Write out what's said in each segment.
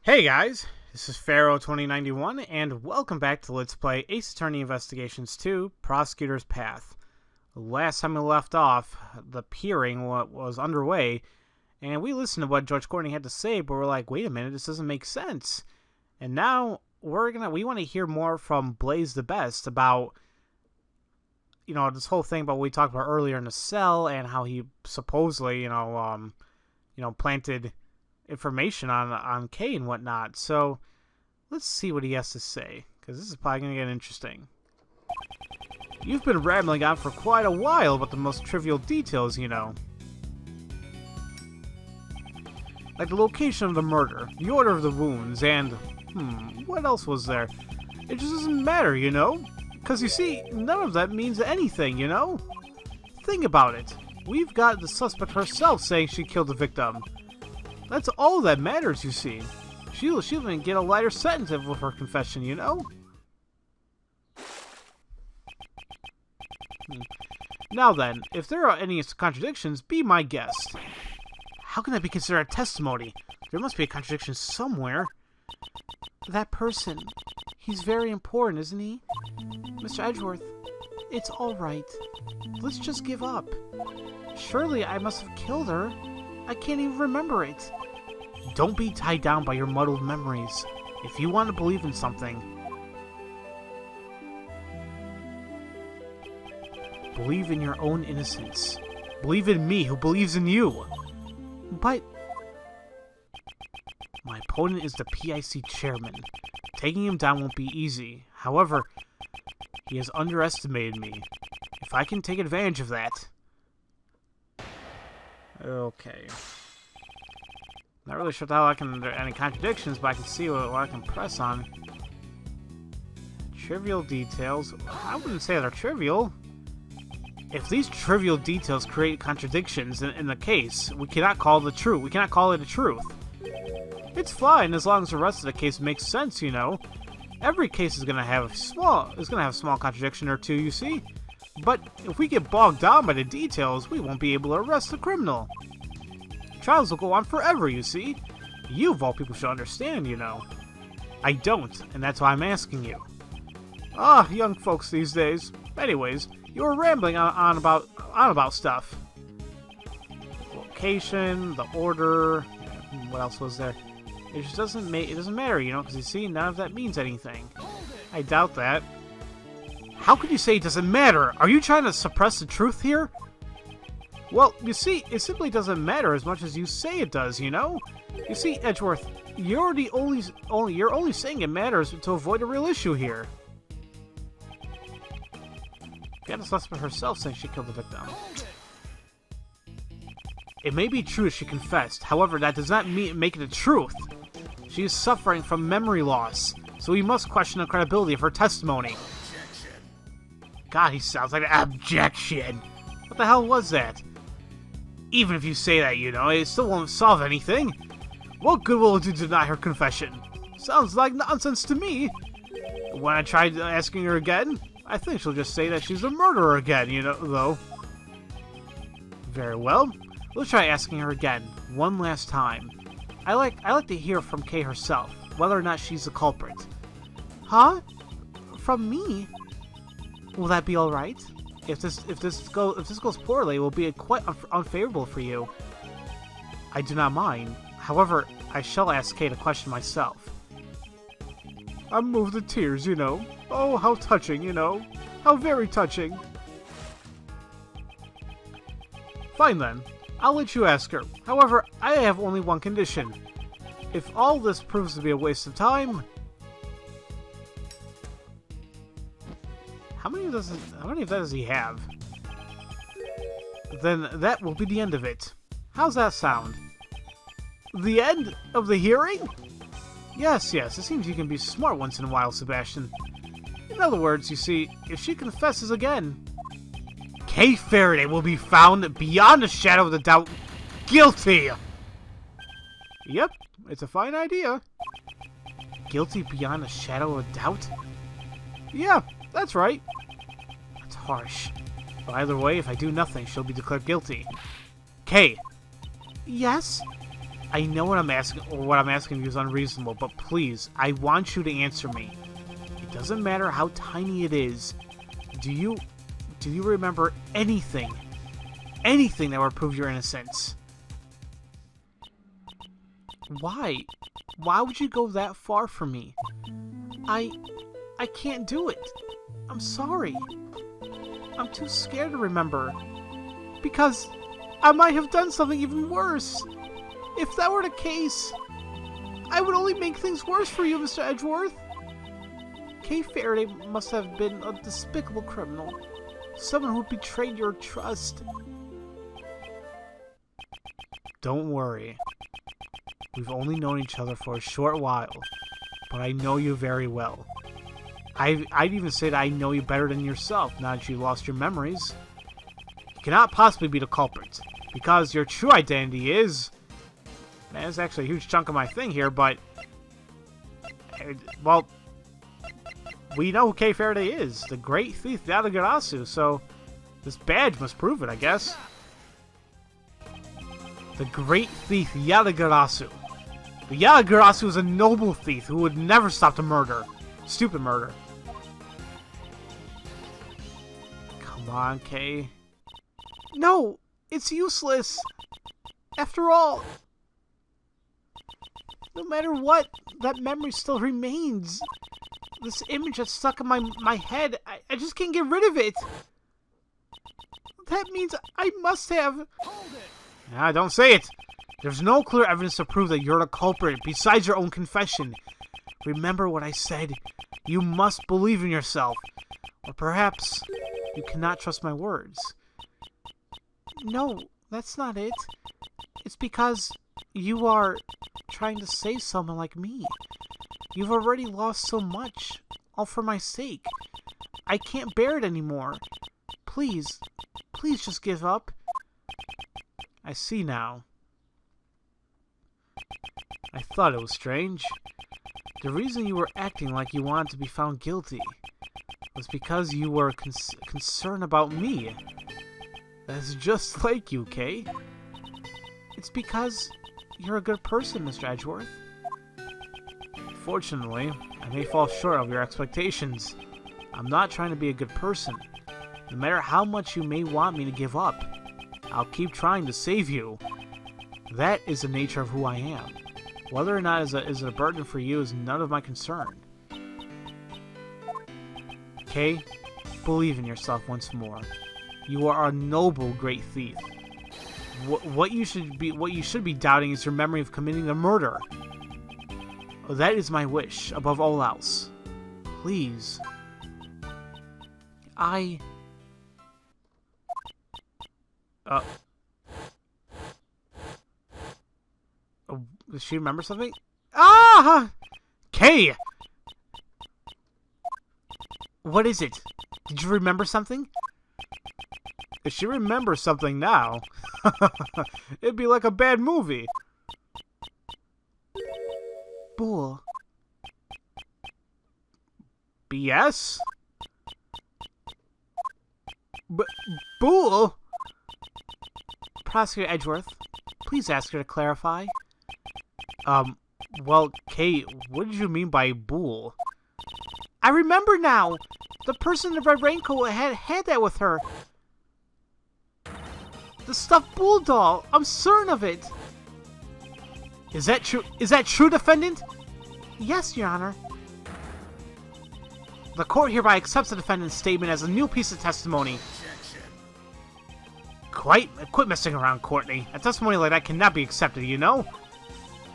Hey guys, this is Pharaoh2091, and welcome back to Let's Play Ace Attorney Investigations 2, Prosecutor's Path. Last time we left off, the hearing was underway, and we listened to what Judge Courtney had to say, but we're like, wait a minute, this doesn't make sense. And now, we want to hear more from Blaze the Best about, this whole thing about what we talked about earlier in the cell, and how he supposedly, planted information on Kay and whatnot. So let's see what he has to say, because this is probably going to get interesting. You've been rambling on for quite a while about the most trivial details, like the location of the murder, the order of the wounds, and what else was there? It just doesn't matter, because you see, none of that means anything, Think about it. We've got the suspect herself saying she killed the victim. That's all that matters, you see. She'll even get a lighter sentence with her confession, Now then, if there are any contradictions, be my guest. How can that be considered a testimony? There must be a contradiction somewhere. That person. He's very important, isn't he? Mr. Edgeworth, it's all right. Let's just give up. Surely I must have killed her. I can't even remember it. Don't be tied down by your muddled memories. If you want to believe in something, believe in your own innocence. Believe in me who believes in you. But my opponent is the PIC chairman. Taking him down won't be easy. However, he has underestimated me. If I can take advantage of that... Okay. Not really sure how there are any contradictions, but I can see what I can press on. Trivial details. I wouldn't say they're trivial. If these trivial details create contradictions in the case, we cannot call it a truth. We cannot call it a truth. It's fine as long as the rest of the case makes sense, Every case is gonna have a small contradiction or two, you see. But if we get bogged down by the details, we won't be able to arrest the criminal. Trials will go on forever, you see. You, of all people, should understand, I don't, and that's why I'm asking you. Young folks these days. Anyways, you were rambling on about stuff. Location, the order, what else was there? It just doesn't matter, because you see, none of that means anything. I doubt that. How could you say it doesn't matter? Are you trying to suppress the truth here? Well, you see, it simply doesn't matter as much as you say it does, You see, Edgeworth, you're only saying it matters to avoid a real issue here. You got the suspect herself saying she killed the victim. It may be true she confessed, however, that does not make it a truth. She is suffering from memory loss, so we must question the credibility of her testimony. God, he sounds like an objection. What the hell was that? Even if you say that, it still won't solve anything. What good will it do to deny her confession? Sounds like nonsense to me. When I tried asking her again, I think she'll just say that she's a murderer again, though. Very well. Let's try asking her again, one last time. I like to hear from Kay herself, whether or not she's the culprit. Huh? From me? Will that be all right? If this goes poorly, it will be quite unfavorable for you. I do not mind. However, I shall ask Kay to question myself. I'm moved to tears, Oh, how touching, How very touching. Fine then. I'll let you ask her. However, I have only one condition. If all this proves to be a waste of time... How many of that does he have? Then that will be the end of it. How's that sound? The end of the hearing? Yes, it seems you can be smart once in a while, Sebastian. In other words, you see, if she confesses again... Kay Faraday will be found beyond a shadow of a doubt guilty! Yep, it's a fine idea. Guilty beyond a shadow of a doubt? Yeah, that's right. That's harsh. But either way, if I do nothing, she'll be declared guilty. Kay. Yes? I know what I'm asking you is unreasonable, but please, I want you to answer me. It doesn't matter how tiny it is. Do you remember anything? Anything that would prove your innocence? Why? Why would you go that far for me? I can't do it. I'm sorry. I'm too scared to remember. Because I might have done something even worse. If that were the case, I would only make things worse for you, Mr. Edgeworth. Kay Faraday must have been a despicable criminal. Someone who betrayed your trust. Don't worry. We've only known each other for a short while, but I know you very well. I'd even say that I know you better than yourself, now that you lost your memories. You cannot possibly be the culprit, because your true identity is... Man, there's actually a huge chunk of my thing here, but... Well, we know who Kay Faraday is, the great thief Yadagarasu, so this badge must prove it, I guess. The great thief Yadagarasu. But Yadagarasu is a noble thief who would never stop to murder. Stupid murder. Come on, Kay. No! It's useless! After all... No matter what, that memory still remains. This image that's stuck in my head, I just can't get rid of it. That means I must have... Hold it! Ah, don't say it! There's no clear evidence to prove that you're the culprit, besides your own confession. Remember what I said. You must believe in yourself. Or perhaps you cannot trust my words. No, that's not it. It's because you are trying to save someone like me. You've already lost so much, all for my sake. I can't bear it anymore. Please, please just give up. I see now. I thought it was strange. The reason you were acting like you wanted to be found guilty was because you were concerned about me. That's just like you, Kay. It's because you're a good person, Mr. Edgeworth. Fortunately, I may fall short of your expectations. I'm not trying to be a good person. No matter how much you may want me to give up, I'll keep trying to save you. That is the nature of who I am. Whether or not is a burden for you is none of my concern. Kay, believe in yourself once more. You are a noble, great thief. What you should be doubting is your memory of committing the murder. That is my wish, above all else. Please. Does she remember something? Ah! Kay! What is it? Did you remember something? If she remembers something now, it'd be like a bad movie. Bull. BS? Bull? Prosecutor Edgeworth, please ask her to clarify. Well, Kay, what did you mean by bull? I remember now! The person in the red raincoat had that with her. The stuffed bull doll! I'm certain of it! Is that true? Is that true, defendant? Yes, Your Honor. The court hereby accepts the defendant's statement as a new piece of testimony. Quit messing around, Courtney. A testimony like that cannot be accepted, you know?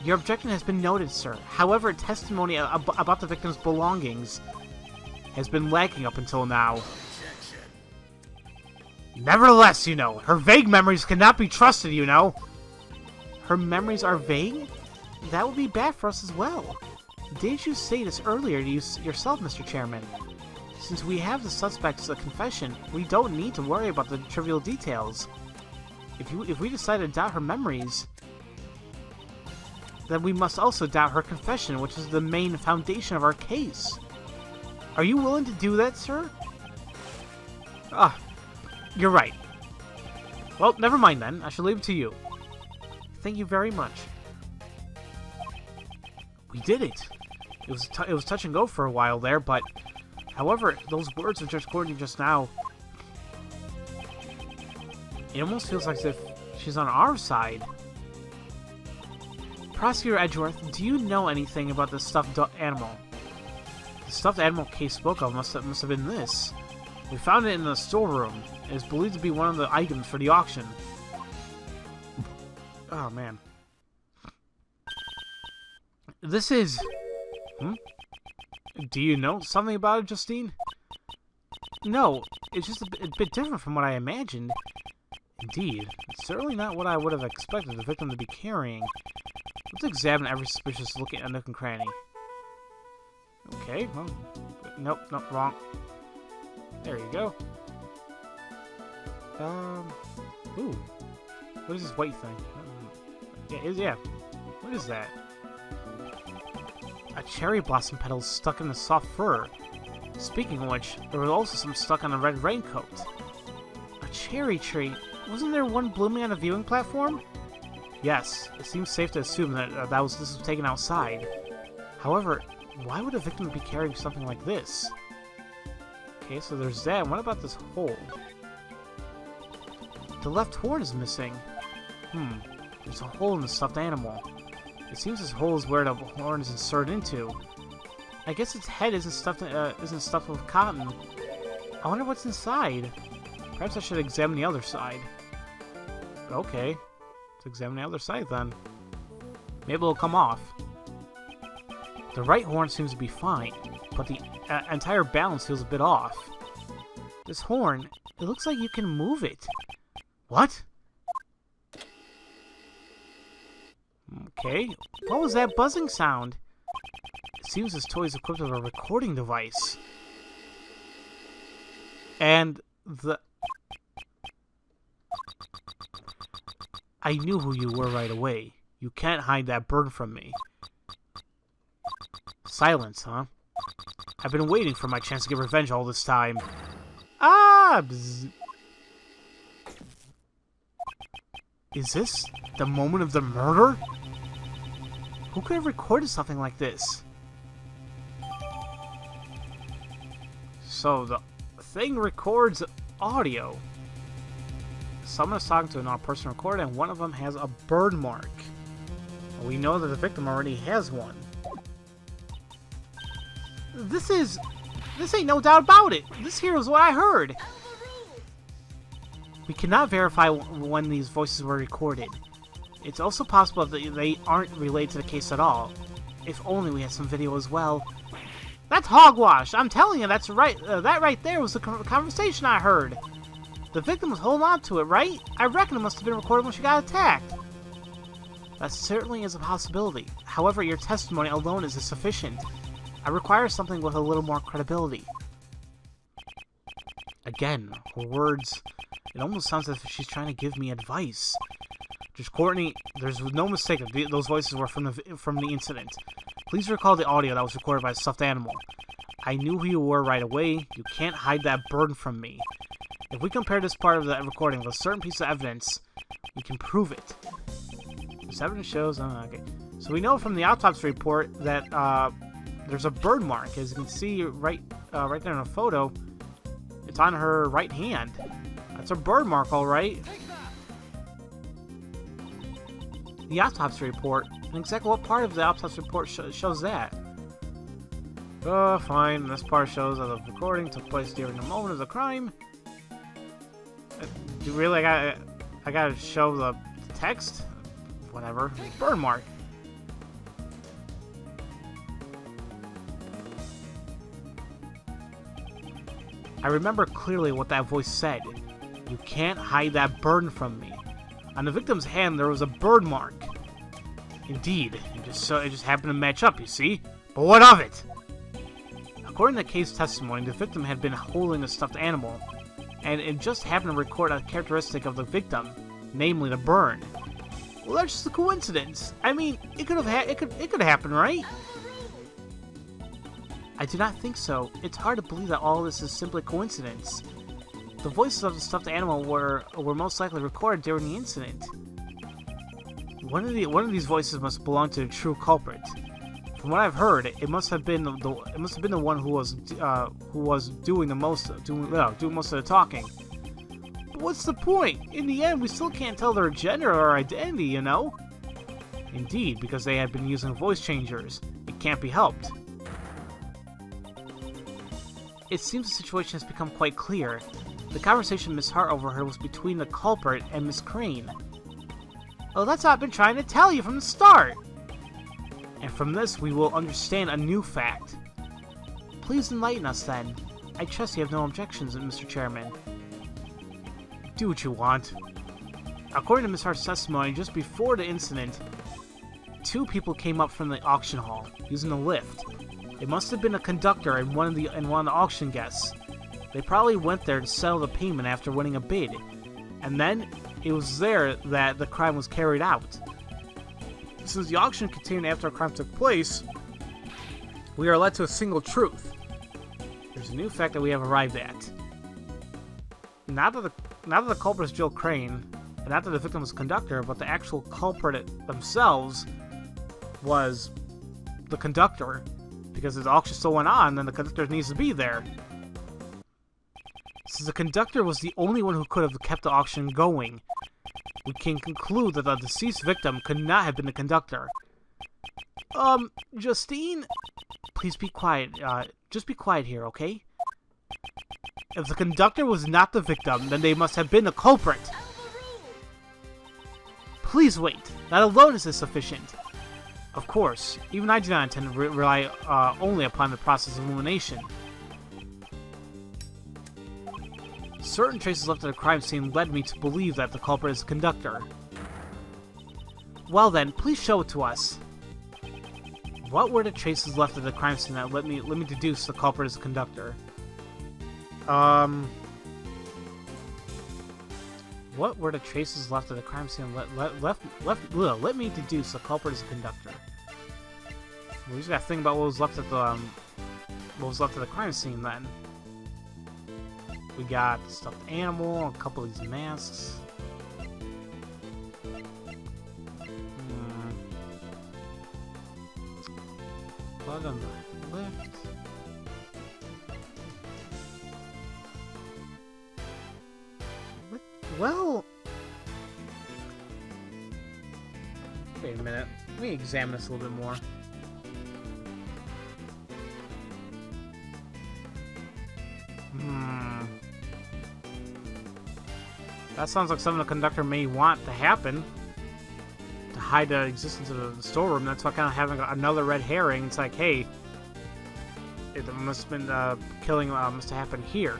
Your objection has been noted, sir. However, testimony about the victim's belongings has been lacking up until now. Nevertheless, you know, her vague memories cannot be trusted, you know. Her memories are vague? That would be bad for us as well. Didn't you say this earlier to yourself, Mr. Chairman? Since we have the suspect's confession, we don't need to worry about the trivial details. If we decide to doubt her memories, then we must also doubt her confession, which is the main foundation of our case. Are you willing to do that, sir? Ah, you're right. Well, never mind then. I shall leave it to you. Thank you very much. We did it! It was touch and go for a while there, but... However, those words of Judge Courtney just now... It almost feels like as if she's on our side. Prosecutor Edgeworth, do you know anything about the stuffed animal? The stuffed animal Case spoke of must have been this. We found it in the storeroom. It is believed to be one of the items for the auction. Oh, man. This is... Do you know something about it, Justine? No, it's just a bit different from what I imagined. Indeed, it's certainly not what I would have expected the victim to be carrying. Let's examine every suspicious looking nook and cranny. Okay, well, nope, wrong. There you go. Ooh, what is this white thing? Yeah, what is that? A cherry blossom petal stuck in the soft fur. Speaking of which, there was also some stuck on a red raincoat. A cherry tree? Wasn't there one blooming on a viewing platform? Yes, it seems safe to assume that this was taken outside. However, why would a victim be carrying something like this? Okay, so there's that. What about this hole? The left horn is missing. There's a hole in the stuffed animal. It seems this hole is where the horn is inserted into. I guess its head isn't stuffed with cotton. I wonder what's inside. Perhaps I should examine the other side. Okay, let's examine the other side then. Maybe it'll come off. The right horn seems to be fine, but the entire balance feels a bit off. This horn, it looks like you can move it. What? Okay, what was that buzzing sound? It seems this toy is equipped with a recording device. And I knew who you were right away. You can't hide that burn from me. Silence, huh? I've been waiting for my chance to get revenge all this time. Ah! Bzz. Is this the moment of the murder? Who could have recorded something like this? So the thing records audio. Someone is talking to another person recorded, and one of them has a burn mark. We know that the victim already has one. This ain't no doubt about it. This here is what I heard. We cannot verify when these voices were recorded. It's also possible that they aren't related to the case at all. If only we had some video as well. That's hogwash! I'm telling you, that's right. That right there was the conversation I heard. The victim was holding on to it, right? I reckon it must have been recorded when she got attacked. That certainly is a possibility. However, your testimony alone is insufficient. I require something with a little more credibility. Again, her words... It almost sounds as if she's trying to give me advice. Judge Courtney, there's no mistake that those voices were from the incident. Please recall the audio that was recorded by a stuffed animal. I knew who you were right away. You can't hide that burden from me. If we compare this part of the recording with a certain piece of evidence, we can prove it. This evidence shows... okay. So we know from the autopsy report that there's a burn mark. As you can see right there in the photo, it's on her right hand. That's a burn mark, all right. The autopsy report, and exactly what part of the autopsy report shows that? Fine. This part shows that the recording took place during the moment of the crime. Do really I gotta show the text? Whatever. Burn mark. I remember clearly what that voice said. You can't hide that burn from me. On the victim's hand, there was a burn mark. Indeed, it just happened to match up, you see? But what of it? According to case testimony, the victim had been holding a stuffed animal, and it just happened to record a characteristic of the victim, namely the burn. Well, that's just a coincidence. I mean, it could happen, right? I do not think so. It's hard to believe that all this is simply coincidence. The voices of the stuffed animal were most likely recorded during the incident. One of these voices must belong to the true culprit. From what I've heard, it must have been the one who was doing most of the talking. But what's the point? In the end, we still can't tell their gender or identity, you know? Indeed, because they had been using voice changers. It can't be helped. It seems the situation has become quite clear. The conversation Miss Hart overheard was between the culprit and Miss Crane. Oh, that's what I've been trying to tell you from the start! And from this, we will understand a new fact. Please enlighten us, then. I trust you have no objections, Mr. Chairman. Do what you want. According to Miss Hart's testimony, just before the incident, 2 people came up from the auction hall, using a lift. It must have been a conductor and one of the auction guests. They probably went there to settle the payment after winning a bid. And then, it was there that the crime was carried out. Since the auction continued after a crime took place, we are led to a single truth. There's a new fact that we have arrived at. Not that the culprit is Jill Crane, and not that the victim was a conductor, but the actual culprit themselves was the conductor. Because if the auction still went on, then the conductor needs to be there. Since the conductor was the only one who could have kept the auction going, we can conclude that the deceased victim could not have been the conductor. Justine? Please be quiet. Just be quiet here, okay? If the conductor was not the victim, then they must have been the culprit. Please wait. That alone is sufficient. Of course, even I do not intend to rely only upon the process of elimination. Certain traces left at the crime scene led me to believe that the culprit is the conductor. Well then, please show it to us. What were the traces left at the crime scene that let me deduce the culprit is the conductor? What were the traces left at the crime scene let me deduce the culprit is the conductor? We just gotta think about what was left at the crime scene then. We got a stuffed animal, a couple of these masks. Blood on the lift. Well... Wait a minute. Let me examine this a little bit more. That sounds like something the conductor may want to happen. To hide the existence of the storeroom. That's why kind of having another red herring. It's like, hey, it must have been, killing must have happened here.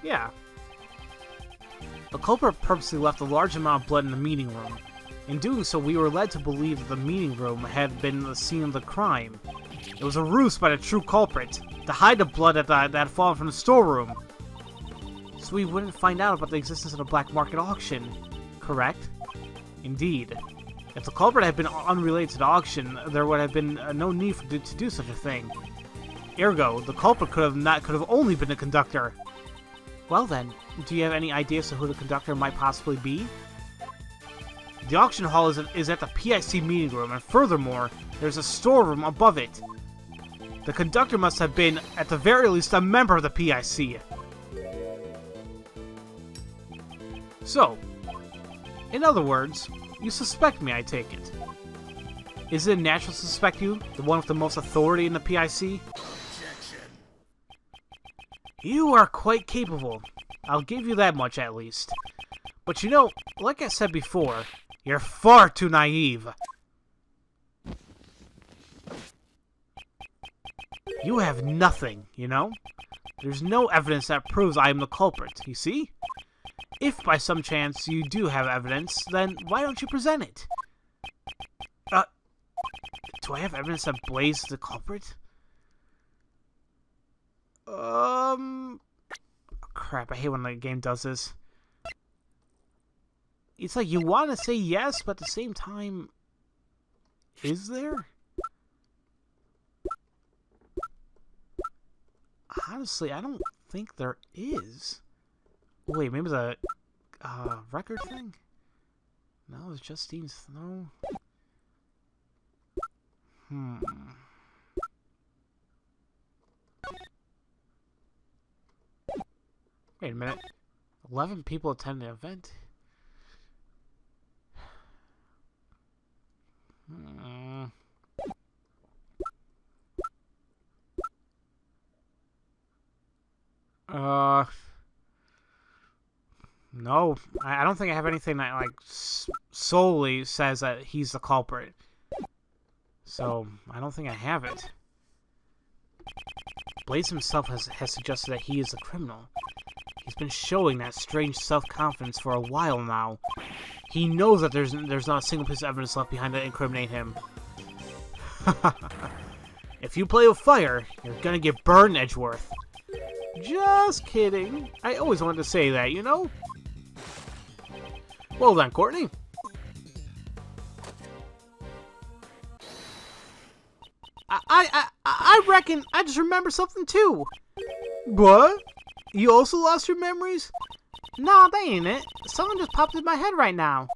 Yeah. The culprit purposely left a large amount of blood in the meeting room. In doing so, we were led to believe that the meeting room had been the scene of the crime. It was a ruse by the true culprit to hide the blood that had fallen from the storeroom. So we wouldn't find out about the existence of the black market auction, correct? Indeed. If the culprit had been unrelated to the auction, there would have been no need to do such a thing. Ergo, the culprit could have only been the conductor. Well then, do you have any idea as to who the conductor might possibly be? The auction hall is at the PIC meeting room, and furthermore, there's a storeroom above it. The conductor must have been, at the very least, a member of the PIC. So, in other words, you suspect me, I take it. Is it natural to suspect you, the one with the most authority in the PIC? You are quite capable. I'll give you that much at least. But you know, like I said before, you're far too naive. You have nothing, you know? There's no evidence that proves I am the culprit, you see? If by some chance you do have evidence, then why don't you present it? Do I have evidence that Blaze is the culprit? Crap, I hate when the game does this. It's like you want to say yes, but at the same time, is there? Honestly, I don't think there is. Wait, maybe the record thing? No, it's Justine's. No. Wait a minute. 11 people attend the event? No. I don't think I have anything that, like, solely says that he's the culprit. So, I don't think I have it. Blaze himself has suggested that he is the criminal. He's been showing that strange self-confidence for a while now. He knows that there's not a single piece of evidence left behind to incriminate him. If you play with fire, you're gonna get burned, Edgeworth. Just kidding. I always wanted to say that, you know? Well then, Courtney. I reckon I just remember something too. What? You also lost your memories? Nah, that ain't it. Something just popped in my head right now.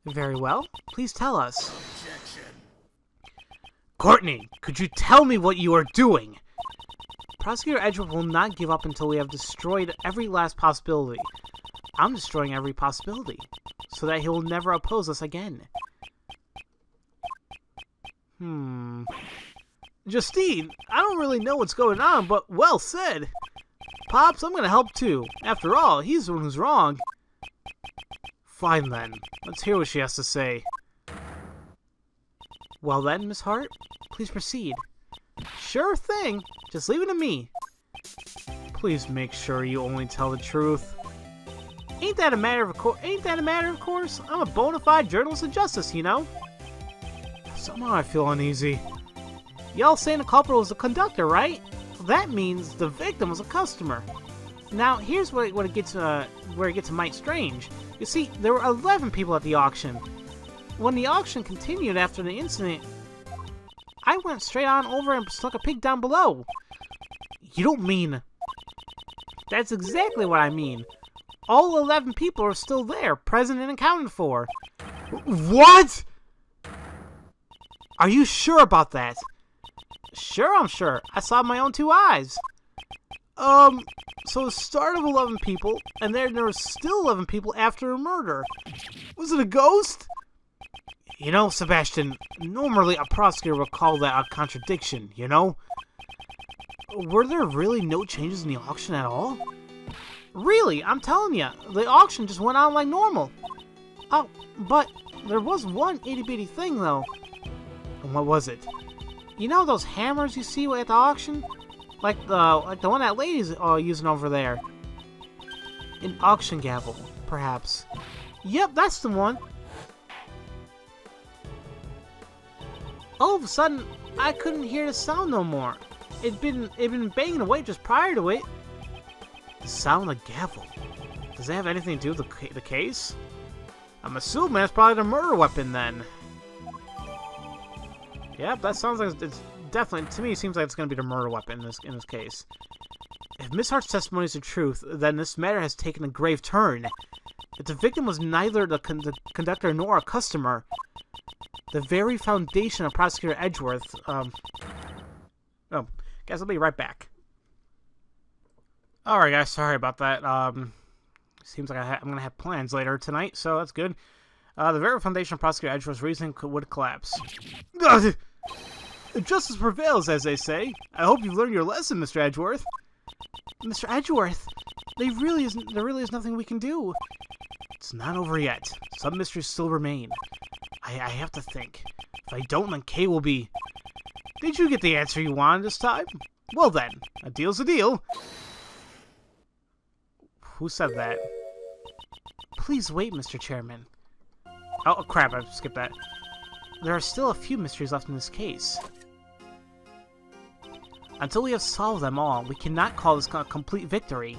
Very well. Please tell us. Objection. Courtney, could you tell me what you are doing? Prosecutor Edgeworth will not give up until we have destroyed every last possibility. I'm destroying every possibility, so that he will never oppose us again. Justine, I don't really know what's going on, but well said. Pops, I'm gonna help too. After all, he's the one who's wrong. Fine then. Let's hear what she has to say. Well then, Miss Hart, please proceed. Sure thing. Just leave it to me. Please make sure you only tell the truth. Ain't that a matter of course? I'm a bona fide journalist of justice, you know. Somehow I feel uneasy. Y'all saying the culprit was the conductor, right? That means the victim was a customer. Now, here's where it gets a mite strange. You see, there were 11 people at the auction. When the auction continued after the incident, I went straight on over and stuck a pig down below. You don't mean... That's exactly what I mean. All 11 people are still there, present and accounted for. What? Are you sure about that? Sure, I'm sure. I saw with my own 2 eyes. So the start of 11 people, and then there were still 11 people after a murder. Was it a ghost? You know, Sebastian, normally a prosecutor would call that a contradiction, you know? Were there really no changes in the auction at all? Really, I'm telling you, the auction just went on like normal. Oh, but there was one itty-bitty thing, though. And what was it? You know those hammers you see at the auction? Like the one that lady's using over there. An auction gavel, perhaps. Yep, that's the one. All of a sudden, I couldn't hear the sound no more. It'd been banging away just prior to it. The sound of the gavel. Does that have anything to do with the case? I'm assuming that's probably the murder weapon then. Yep, that sounds like it's definitely, to me, it seems like it's going to be the murder weapon in this case. If Miss Hart's testimony is the truth, then this matter has taken a grave turn. If the victim was neither the conductor nor a customer, the very foundation of Prosecutor Edgeworth, oh, guys, I'll be right back. Alright, guys, sorry about that. Seems like I'm going to have plans later tonight, so that's good. The very foundation of Prosecutor Edgeworth's reasoning would collapse. Justice prevails, as they say. I hope you've learned your lesson, Mr. Edgeworth. Mr. Edgeworth, there really is nothing we can do. It's not over yet. Some mysteries still remain. I have to think. If I don't, then Kay will be... Did you get the answer you wanted this time? Well then, a deal's a deal. Who said that? Please wait, Mr. Chairman. Oh, crap, I skipped that. There are still a few mysteries left in this case. Until we have solved them all, we cannot call this a complete victory.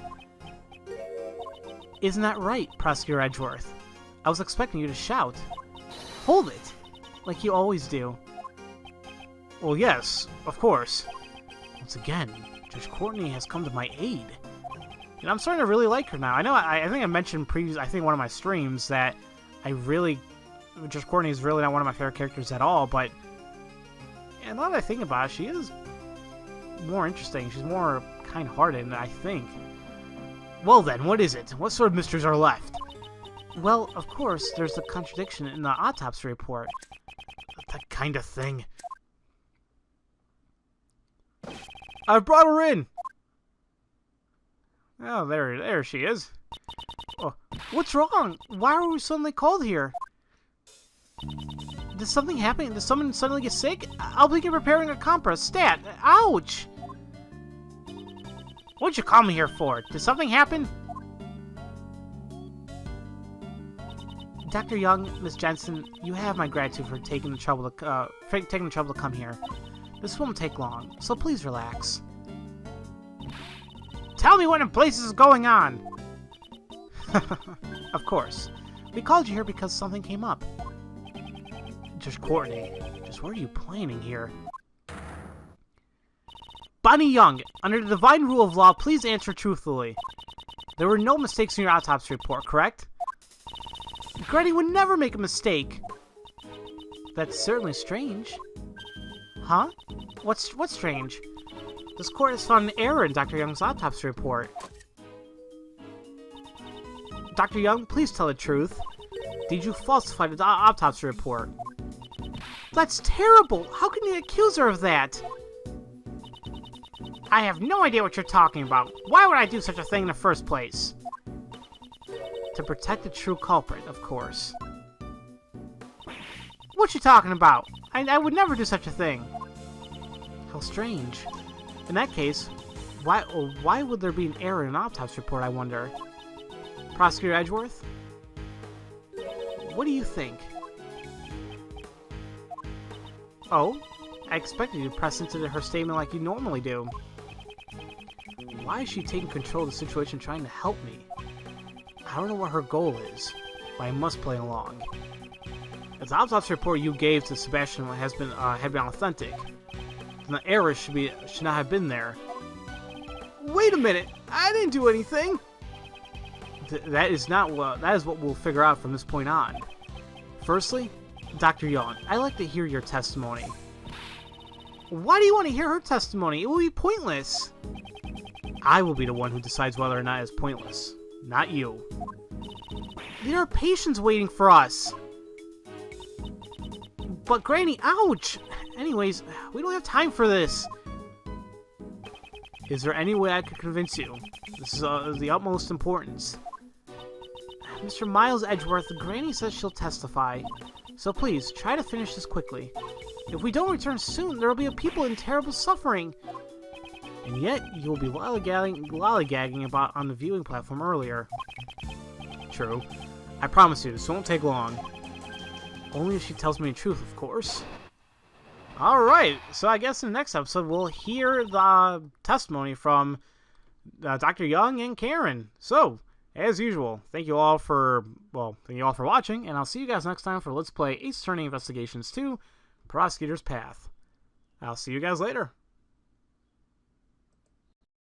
Isn't that right, Prosecutor Edgeworth? I was expecting you to shout. Hold it! Like you always do. Well, yes, of course. Once again, Judge Courtney has come to my aid. And I'm starting to really like her now. I know, I think I mentioned one of my streams that Judge Courtney is really not one of my favorite characters at all, but And now that I think about it, she is more interesting. She's more kind-hearted, I think. Well then, what is it? What sort of mysteries are left? Well, of course, there's the contradiction in the autopsy report. That kind of thing. I've brought her in! Oh, there she is. Oh, what's wrong? Why are we suddenly called here? Did something happen? Did someone suddenly get sick? I'll begin preparing a compress. Stat! Ouch! What'd you call me here for? Did something happen? Dr. Young, Miss Jensen, you have my gratitude for taking the trouble to come here. This won't take long, so please relax. Tell me what in places is going on! Of course. We called you here because something came up. Just Courtney, just what are you planning here? Bonnie Young, under the divine rule of law, please answer truthfully. There were no mistakes in your autopsy report, correct? Granny would never make a mistake. That's certainly strange. Huh? What's strange? This court has found an error in Dr. Young's autopsy report. Dr. Young, please tell the truth. Did you falsify the autopsy report? That's terrible! How can you accuse her of that? I have no idea what you're talking about. Why would I do such a thing in the first place? To protect the true culprit, of course. What you talking about? I would never do such a thing. How strange. In that case, why would there be an error in an autopsy report, I wonder? Prosecutor Edgeworth? What do you think? Oh? I expected you to press into her statement like you normally do. Why is she taking control of the situation trying to help me? I don't know what her goal is, but I must play along. If the autopsy report you gave to Sebastian had been authentic, then the error should not have been there. Wait a minute! I didn't do anything! That is what we'll figure out from this point on. Firstly, Dr. Young, I'd like to hear your testimony. Why do you want to hear her testimony? It will be pointless. I will be the one who decides whether or not it's pointless, not you. There are patients waiting for us. But Granny, ouch! Anyways, we don't have time for this. Is there any way I could convince you? This is of the utmost importance. Mr. Miles Edgeworth, Granny says she'll testify. So please, try to finish this quickly. If we don't return soon, there will be people in terrible suffering. And yet, you will be lollygagging about on the viewing platform earlier. True. I promise you, this won't take long. Only if she tells me the truth, of course. Alright, so I guess in the next episode, we'll hear the testimony from Dr. Young and Karen. So, as usual, thank you all for watching, and I'll see you guys next time for Let's Play Ace Attorney Investigations 2, Prosecutor's Path. I'll see you guys later.